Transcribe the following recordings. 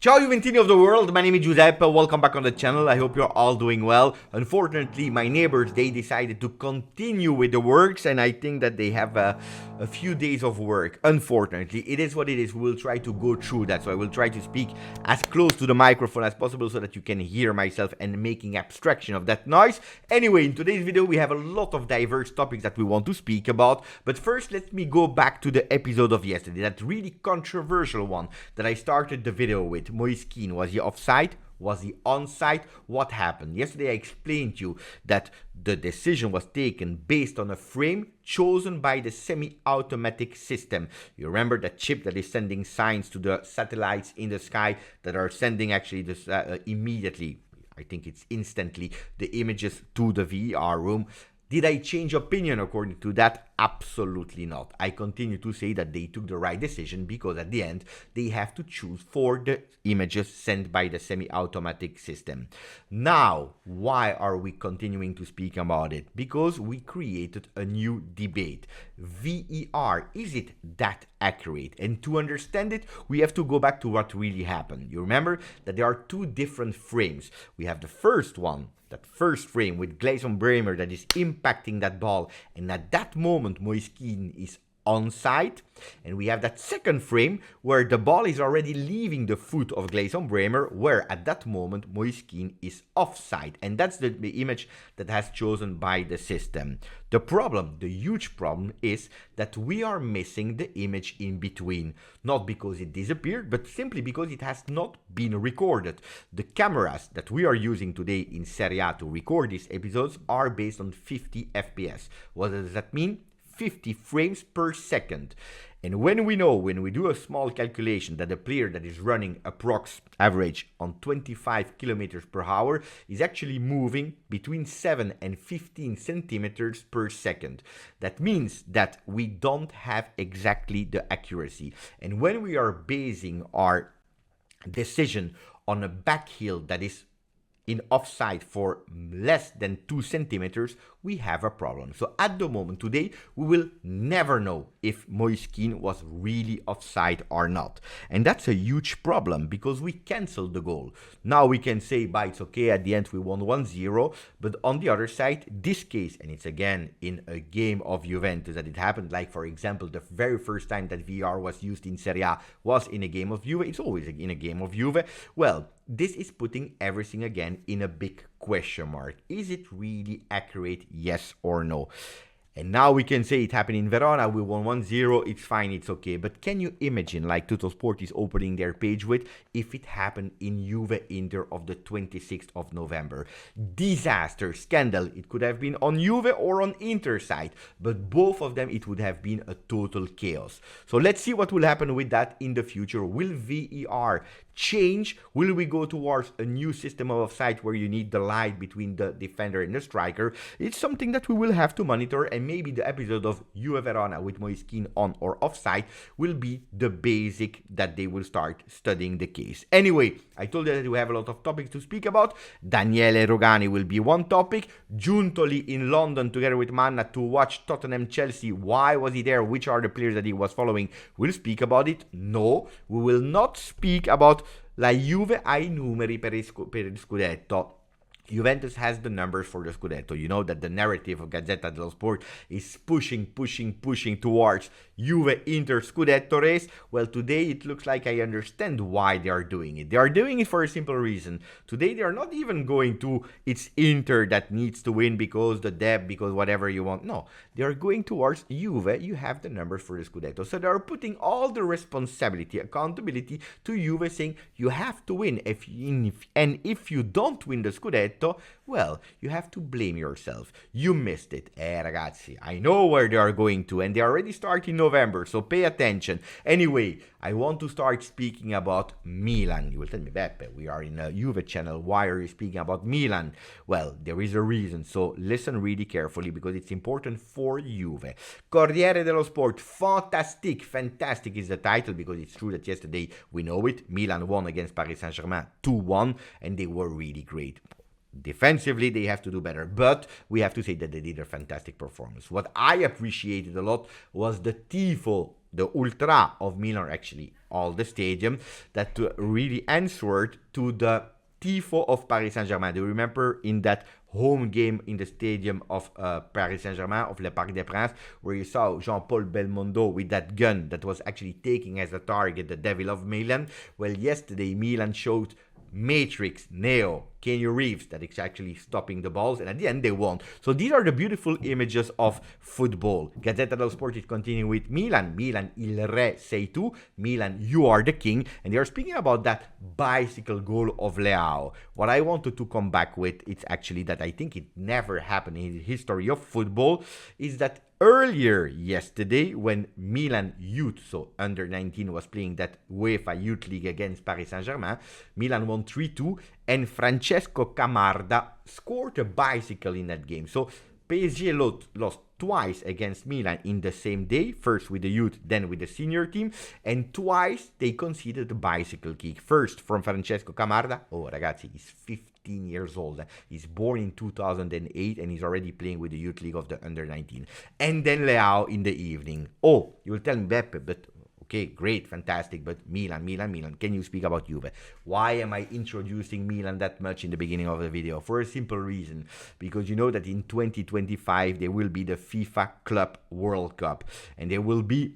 Ciao Juventini of the world, my name is Giuseppe, welcome back on the channel, I hope you're all doing well. Unfortunately, my neighbors, they decided to continue with the works and I think that they have a few days of work. Unfortunately, it is what it is, we will try to go through that, so I will try to speak as close to the microphone as possible so that you can hear myself and making abstraction of that noise. Anyway, in today's video we have a lot of diverse topics that we want to speak about, but first let me go back to the episode of yesterday, that really controversial one that I started the video with. Moise Kean, was he offside? Was he onside? What happened? Yesterday I explained to you that the decision was taken based on a frame chosen by the semi-automatic system. You remember that chip that is sending signs to the satellites in the sky that are sending actually this immediately, I think it's instantly, the images to the VR room. Did I change opinion according to that? Absolutely not. I continue to say that they took the right decision because at the end they have to choose for the images sent by the semi-automatic system. Now, why are we continuing to speak about it? Because we created a new debate. VER, is it that accurate? And to understand it, we have to go back to what really happened. You remember that there are two different frames. We have the first one, that first frame with Gleison Bremer that is impacting that ball, and at that moment Moise Kean is onside, and we have that second frame where the ball is already leaving the foot of Gleison Bremer, where at that moment Moise Kean is offside, and that's the image that has chosen by the system. The problem, the huge problem, is that we are missing the image in between, not because it disappeared, but simply because it has not been recorded. The cameras that we are using today in Serie A to record these episodes are based on 50 FPS. What does that mean? 50 frames per second. And when we do a small calculation that a player that is running approx average on 25 kilometers per hour is actually moving between 7 and 15 centimeters per second. That means that we don't have exactly the accuracy. And when we are basing our decision on a back heel that is in offside for less than 2 centimeters, we have a problem. So at the moment today, we will never know if Moise Kean was really offside or not. And that's a huge problem because we canceled the goal. Now we can say, but it's okay, at the end we won 1-0. But on the other side, this case, and it's again in a game of Juventus that it happened, like for example, the very first time that VR was used in Serie A was in a game of Juve. It's always in a game of Juve. Well, this is putting everything again in a big question mark. Is it really accurate, yes or no? And now we can say it happened in Verona, we won 1-0, it's fine, it's okay. But can you imagine, like Tuttosport is opening their page with, if it happened in Juve Inter of the 26th of November? Disaster, scandal. It could have been on Juve or on Inter side, but both of them it would have been a total chaos. So let's see what will happen with that in the future. Will VER change? Will we go towards a new system of offside where you need the light between the defender and the striker? It's something that we will have to monitor, and maybe the episode of Juve Verona with Moise Kean on or offside will be the basic that they will start studying the case. Anyway, I told you that we have a lot of topics to speak about. Daniele Rugani will be one topic. Giuntoli in London together with Manna to watch Tottenham-Chelsea. Why was he there? Which are the players that he was following? We'll speak about it. No, we will not speak about la Juve ha I numeri per il scudetto. Juventus has the numbers for the Scudetto. You know that the narrative of Gazzetta dello Sport is pushing towards Juve Inter Scudetto race. Well, today it looks like I understand why they are doing it. They are doing it for a simple reason. Today they are not even going to, it's Inter that needs to win because the debt, because whatever you want. No, they are going towards Juve. You have the numbers for the Scudetto. So they are putting all the responsibility, accountability to Juve, saying you have to win. If you don't win the Scudetto, well, you have to blame yourself. You missed it. Ragazzi, I know where they are going to, and they already start in November, so pay attention. Anyway, I want to start speaking about Milan. You will tell me, Beppe, we are in a Juve channel. Why are you speaking about Milan? Well, there is a reason, so listen really carefully because it's important for Juve. Corriere dello Sport, fantastic is the title because it's true that yesterday, we know it, Milan won against Paris Saint-Germain 2-1, and they were really great. Defensively, they have to do better, but we have to say that they did a fantastic performance. What I appreciated a lot was the Tifo the ultra of Milan, actually all the stadium, that really answered to the Tifo of Paris Saint-Germain. Do you remember in that home game in the stadium of Paris Saint-Germain, of Le Parc des Princes, where you saw Jean-Paul Belmondo with that gun that was actually taking as a target the Devil of Milan? Well, yesterday Milan showed Matrix, Neo, Keanu Reeves that is actually stopping the balls, and at the end they won. So these are the beautiful images of football. Gazzetta dello Sport is continuing with Milan. Milan, il re sei tu. Milan, you are the king. And they are speaking about that bicycle goal of Leao. What I wanted to come back with, it's actually that I think it never happened in the history of football, is that earlier yesterday, when Milan Youth, so under 19, was playing that UEFA Youth League against Paris Saint-Germain, Milan won 3-2, and Francesco Camarda scored a bicycle in that game. So PSG lost twice against Milan in the same day, first with the youth, then with the senior team, and twice they conceded a bicycle kick. First from Francesco Camarda. Oh, ragazzi, he's 15 years old. He's born in 2008 and he's already playing with the youth league of the under 19. And then Leao in the evening. Oh, you will tell me, Beppe, but okay, great, fantastic, but Milan. Can you speak about Juve? Why am I introducing Milan that much in the beginning of the video? For a simple reason. Because you know that in 2025 there will be the FIFA Club World Cup. And there will be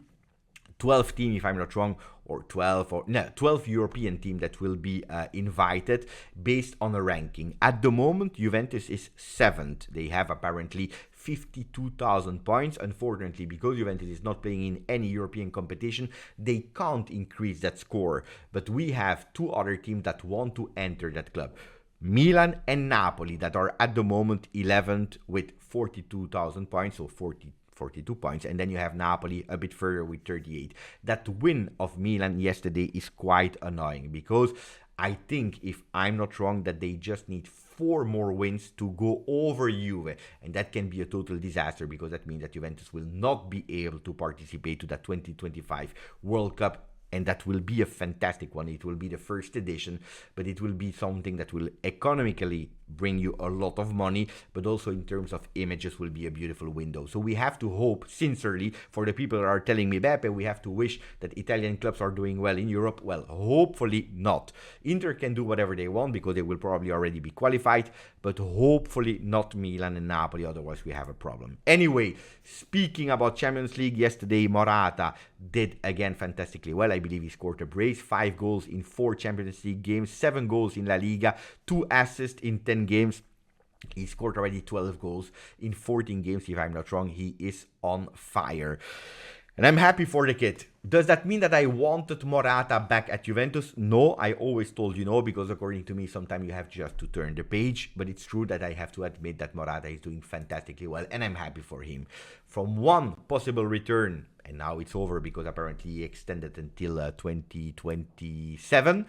12 teams, if I'm not wrong, or 12 European teams that will be invited based on a ranking. At the moment, Juventus is 7th. They have apparently 52,000 points. Unfortunately, because Juventus is not playing in any European competition, they can't increase that score. But we have two other teams that want to enter that club. Milan and Napoli, that are at the moment 11th with 42,000 points, so 42 points, and then you have Napoli a bit further with 38. That win of Milan yesterday is quite annoying, because I think, if I'm not wrong, that they just need 4 more wins to go over Juve, and that can be a total disaster, because that means that Juventus will not be able to participate to that 2025 World Cup. And that will be a fantastic one. It will be the first edition, but it will be something that will economically bring you a lot of money, but also in terms of images will be a beautiful window. So we have to hope sincerely, for the people that are telling me, Beppe, we have to wish that Italian clubs are doing well in Europe. Well, hopefully not. Inter can do whatever they want because they will probably already be qualified, but hopefully not Milan and Napoli, otherwise we have a problem. Anyway, speaking about Champions League, yesterday Morata did again fantastically well. I believe he scored a brace, 5 goals in 4 Champions League games, 7 goals in La Liga, 2 assists in 10 games. He scored already 12 goals in 14 games, if I'm not wrong. He is on fire. And I'm happy for the kid. Does that mean that I wanted Morata back at Juventus? No, I always told you no, because according to me, sometimes you have just to turn the page. But it's true that I have to admit that Morata is doing fantastically well, and I'm happy for him. From one possible return, and now it's over because apparently he extended until 2027.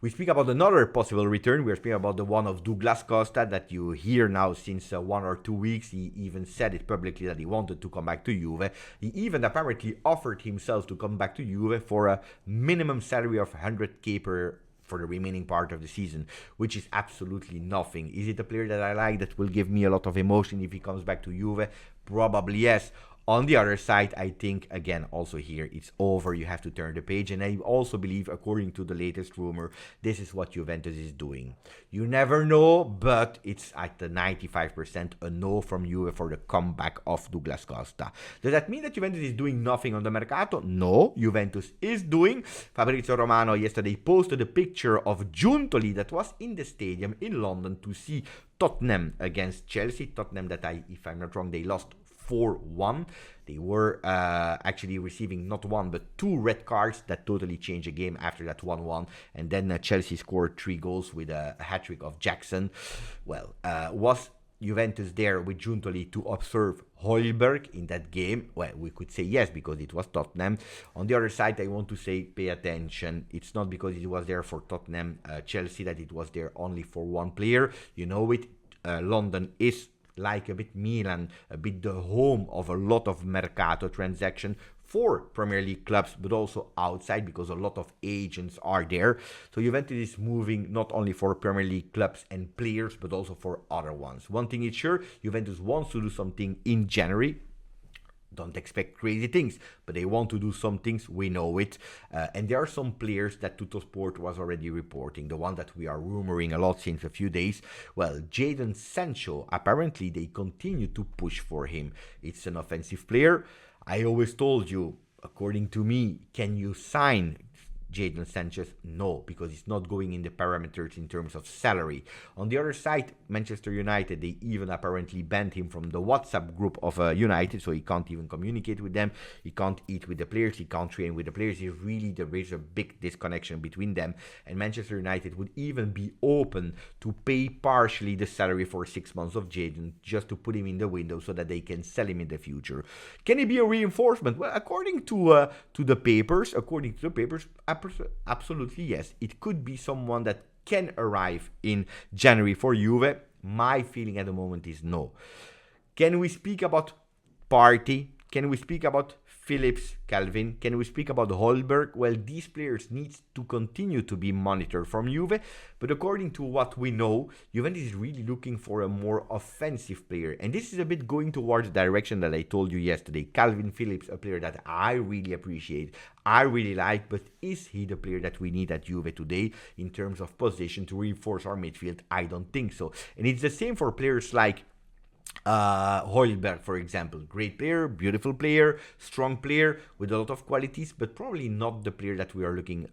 We speak about another possible return. We're speaking about the one of Douglas Costa that you hear now since 1 or 2 weeks. He even said it publicly that he wanted to come back to Juve. He even apparently offered himself to come back to Juve for a minimum salary of 100k for the remaining part of the season, which is absolutely nothing. Is it a player that I like, that will give me a lot of emotion if he comes back to Juve? Probably yes. On the other side, I think, again, also here, it's over. You have to turn the page. And I also believe, according to the latest rumor, this is what Juventus is doing. You never know, but it's at the 95% a no from Juve for the comeback of Douglas Costa. Does that mean that Juventus is doing nothing on the Mercato? No, Juventus is doing. Fabrizio Romano yesterday posted a picture of Giuntoli that was in the stadium in London to see Tottenham against Chelsea. Tottenham that, if I'm not wrong, they lost 4-1. They were actually receiving not 1 but 2 red cards that totally changed the game after that 1-1. And then Chelsea scored 3 goals with a hat-trick of Jackson. Well, was Juventus there with Giuntoli to observe Højbjerg in that game? Well, we could say yes, because it was Tottenham. On the other side, I want to say pay attention. It's not because it was there for Tottenham Chelsea that it was there only for one player. You know it. London is like a bit Milan, a bit the home of a lot of Mercato transaction for Premier League clubs, but also outside, because a lot of agents are there. So Juventus is moving not only for Premier League clubs and players, but also for other ones. One thing is sure, Juventus wants to do something in January. don't expect crazy things, but they want to do some things, we know it. And there are some players that Tuttosport was already reporting, the one that we are rumoring a lot since a few days. Well, Jadon Sancho, apparently they continue to push for him. It's an offensive player. I always told you, according to me, can you sign Jadon Sanchez? No, because it's not going in the parameters in terms of salary. On the other side, Manchester United, they even apparently banned him from the WhatsApp group of United, so he can't even communicate with them, he can't eat with the players, he can't train with the players. There is a big disconnection between them, and Manchester United would even be open to pay partially the salary for 6 months of Jadon, just to put him in the window so that they can sell him in the future. Can he be a reinforcement? Well, according to the papers, absolutely yes. It could be someone that can arrive in January for Juve. My feeling at the moment is no. Can we speak about Partey? Can we speak about Phillips, Calvin? Can we speak about Holberg? Well, these players need to continue to be monitored from Juve, but according to what we know, Juventus is really looking for a more offensive player, and this is a bit going towards the direction that I told you yesterday. Calvin Phillips, a player that I really appreciate, I really like, but is he the player that we need at Juve today in terms of position to reinforce our midfield? I don't think so. And it's the same for players like Holberg, for example. Great player, beautiful player, strong player with a lot of qualities, but probably not the player that we are looking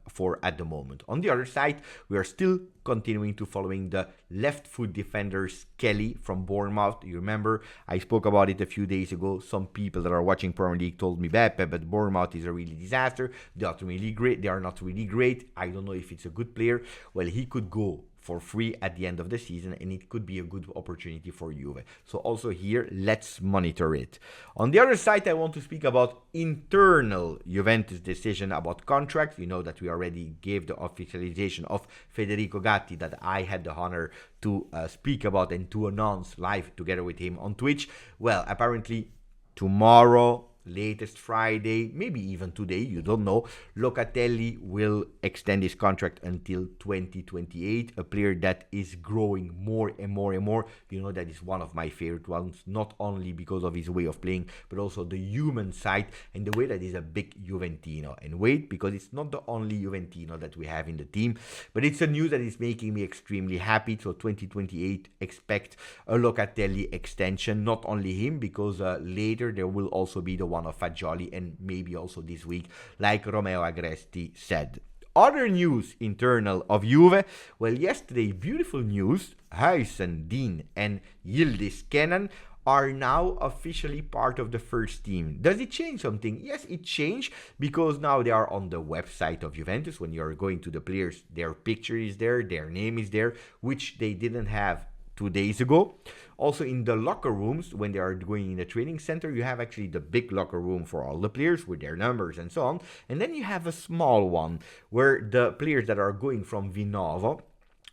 for at the moment. On the other side, we are still continuing to following the left foot defenders, Kelly from Bournemouth. You remember I spoke about it a few days ago. Some people that are watching Premier League told me, Beppe, but Bournemouth is a really disaster. They are really great. They are not really great. I don't know if it's a good player. Well, he could go for free at the end of the season, and it could be a good opportunity for Juve. So also here, let's monitor it. On the other side, I want to speak about internal Juventus decision about contracts. You know that we already gave the officialization of Federico Gatti that I had the honor to speak about and to announce live together with him on Twitch. Well, apparently tomorrow, latest Friday, maybe even today, you don't know, Locatelli will extend his contract until 2028, a player that is growing more and more and more. You know, that is one of my favorite ones, not only because of his way of playing, but also the human side and the way that he's a big Juventino. And wait, because it's not the only Juventino that we have in the team, but it's a news that is making me extremely happy. So 2028, expect a Locatelli extension, not only him, because later there will also be the one of Fagioli, and maybe also this week, like Romeo Agresti said. Other news internal of Juve, well, yesterday, beautiful news, Huijsen, Dean and Yildiz Kenan are now officially part of the first team. Does it change something? Yes, it changed, because now they are on the website of Juventus. When you're going to the players, their picture is there, their name is there, which they didn't have 2 days ago. Also in the locker rooms, when they are going in the training center, you have actually the big locker room for all the players with their numbers and so on. And then you have a small one where the players that are going from Vinovo,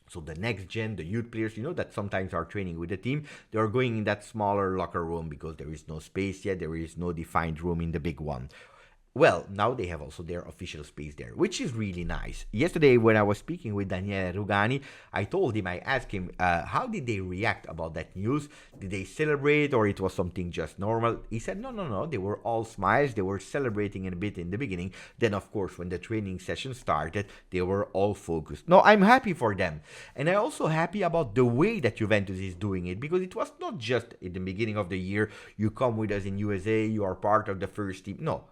so the next gen, the youth players, you know, that sometimes are training with the team, they are going in that smaller locker room because there is no space yet, there is no defined room in the big one. Well, now they have also their official space there, which is really nice. Yesterday, when I was speaking with Daniele Rugani, I asked him, how did they react about that news? Did they celebrate, or it was something just normal? He said, no, they were all smiles, they were celebrating a bit in the beginning. Then, of course, when the training session started, they were all focused. No, I'm happy for them. And I'm also happy about the way that Juventus is doing it, because it was not just in the beginning of the year, you come with us in USA, you are part of the first team. No.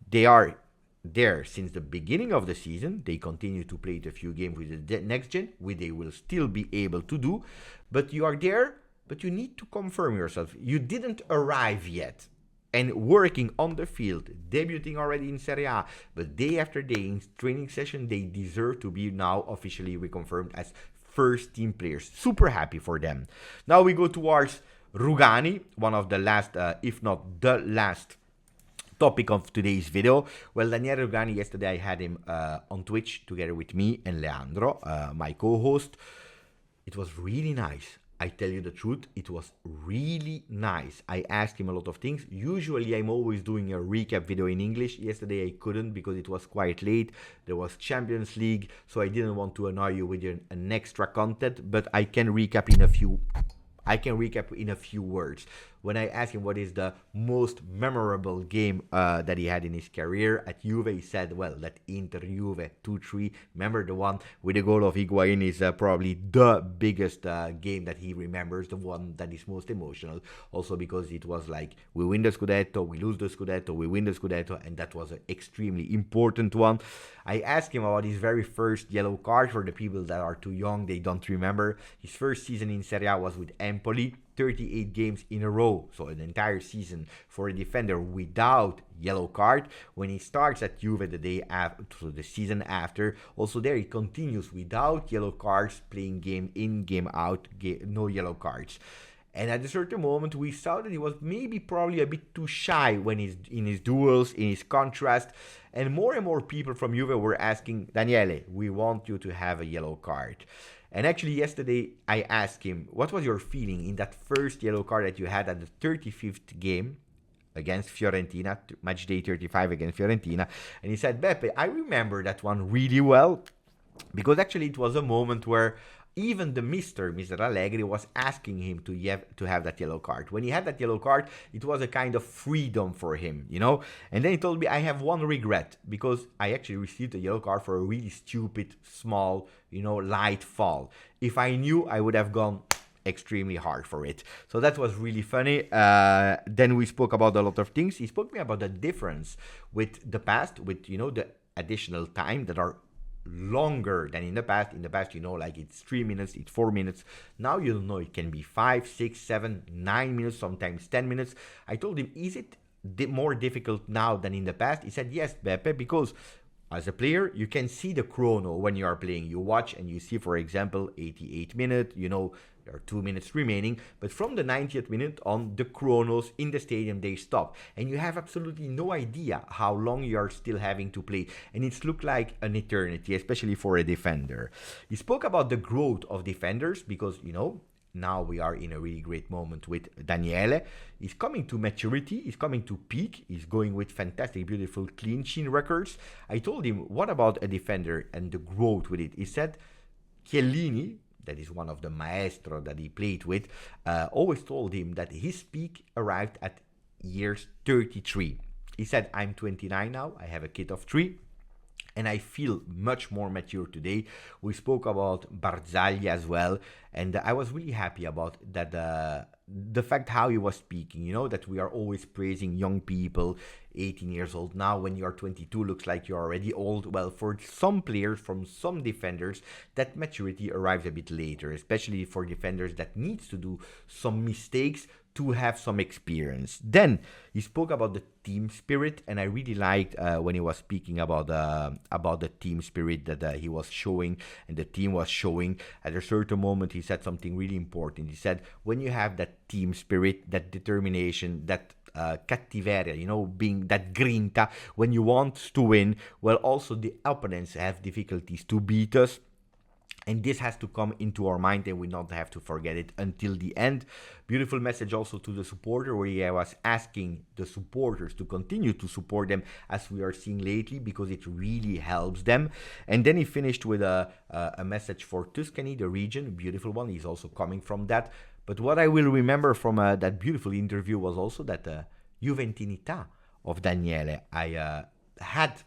They are there since the beginning of the season. They continue to play a few games with the next gen, which they will still be able to do. But you are there, but you need to confirm yourself. You didn't arrive yet. And working on the field, debuting already in Serie A, but day after day in training session, they deserve to be now officially reconfirmed as first team players. Super happy for them. Now we go towards Rugani, one of the last, if not the last, topic of today's video. Well, Daniele Rugani, yesterday I had him on Twitch together with me and Leandro, my co-host. It was really nice. I tell you the truth, it was really nice. I asked him a lot of things. Usually I'm always doing a recap video in English. Yesterday I couldn't because it was quite late. There was Champions League, so I didn't want to annoy you with an extra content, but I can recap in a few words. when I asked him what is the most memorable game that he had in his career at Juve, he said, well, that Inter Juve 2-3. Remember the one with the goal of Higuain is probably the biggest game that he remembers, the one that is most emotional. Also because it was like, we win the Scudetto, we lose the Scudetto, we win the Scudetto, and that was an extremely important one. I asked him about his very first yellow card. For the people that are too young, they don't remember. His first season in Serie A was with Empoli, 38 games in a row, so an entire season for a defender without yellow card. When he starts at Juve the day after, so the season after, also there he continues without yellow cards, playing game in, game out, no yellow cards. And at a certain moment, we saw that he was maybe probably a bit too shy when he's in his duels, in his contrast. And more people from Juve were asking, Daniele, we want you to have a yellow card. And actually yesterday, I asked him, what was your feeling in that first yellow card that you had at the 35th game against Fiorentina, match day 35 against Fiorentina? And he said, Beppe, I remember that one really well, because actually it was a moment where even the Mr. Allegri was asking him to have that yellow card. When he had that yellow card, it was a kind of freedom for him, you know? And then he told me, I have one regret, because I actually received a yellow card for a really stupid, small, light fall. If I knew, I would have gone extremely hard for it. So that was really funny. Then we spoke about a lot of things. He spoke to me about the difference with the past, with, the additional time that are longer than in the past. In the past, like it's 3 minutes, it's 4 minutes. Now it can be 5, 6, 7, 9 minutes, sometimes 10 minutes. I told him, is it more difficult now than in the past? He said, yes, Beppe, because as a player, you can see the chrono when you are playing. You watch and you see, for example, 88 minutes, there are 2 minutes remaining, but from the 90th minute on, the chronos in the stadium, they stop. And you have absolutely no idea how long you are still having to play. And it's looked like an eternity, especially for a defender. He spoke about the growth of defenders because, now we are in a really great moment with Daniele. He's coming to maturity, he's coming to peak, he's going with fantastic, beautiful clean sheet records. I told him, what about a defender and the growth with it? He said, Chiellini, that is one of the maestro that he played with, always told him that his peak arrived at years 33. He said, I'm 29 now, I have a kid of 3, and I feel much more mature today. We spoke about Barzagli as well, and I was really happy about that. The fact how he was speaking, that we are always praising young people, 18 years old. Now when you're 22, looks like you're already old. Well, for some players, from some defenders, that maturity arrives a bit later, especially for defenders that needs to do some mistakes to have some experience. Then he spoke about the team spirit, and I really liked when he was speaking about the team spirit that he was showing and the team was showing. At a certain moment, he said something really important. He said, when you have that team spirit, that determination, that cattiveria, being that grinta, when you want to win, well, also the opponents have difficulties to beat us. And this has to come into our mind, and we not have to forget it until the end. Beautiful message also to the supporter, where he was asking the supporters to continue to support them as we are seeing lately, because it really helps them. And then he finished with a message for Tuscany, the region, beautiful one. He's also coming from that. But what I will remember from that beautiful interview was also that Juventinità of Daniele. I had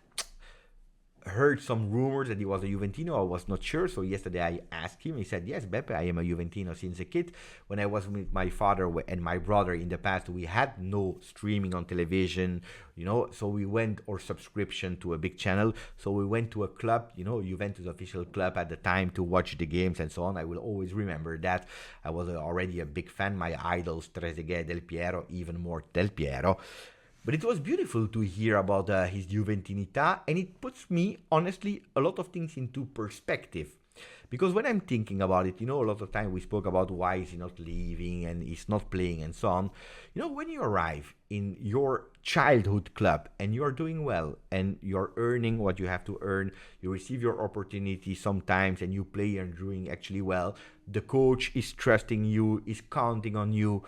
heard some rumors that he was a Juventino. I was not sure, so yesterday I asked him. He said, yes, Beppe, I am a Juventino since a kid. When I was with my father and my brother in the past, we had no streaming on television, so we went, or subscription to a big channel, so we went to a club, Juventus official club at the time, to watch the games and so on. I will always remember that. I was already a big fan. My idols, Trezeguet, Del Piero, even more Del Piero. But it was beautiful to hear about his Juventinità, and it puts me, honestly, a lot of things into perspective. Because when I'm thinking about it, a lot of time we spoke about why is he not leaving and he's not playing and so on. When you arrive in your childhood club and you're doing well and you're earning what you have to earn, you receive your opportunity sometimes and you play and doing actually well, the coach is trusting you, is counting on you.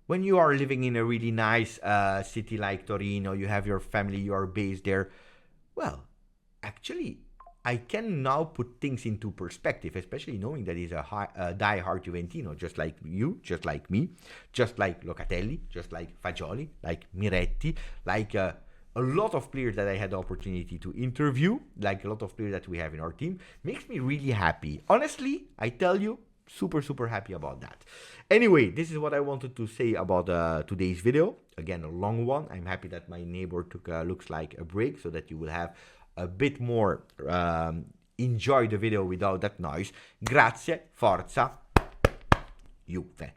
When you are living in a really nice city like Torino, you have your family, you are based there. Well, actually, I can now put things into perspective, especially knowing that he's a die-hard Juventino, just like you, just like me, just like Locatelli, just like Fagioli, like Miretti, like a lot of players that I had the opportunity to interview, like a lot of players that we have in our team, makes me really happy. Honestly, I tell you, super happy about that. Anyway, this is what I wanted to say about today's video. Again, a long one. I'm happy that my neighbor took looks like a break, so that you will have a bit more enjoy the video without that noise. Grazie, forza, Juve.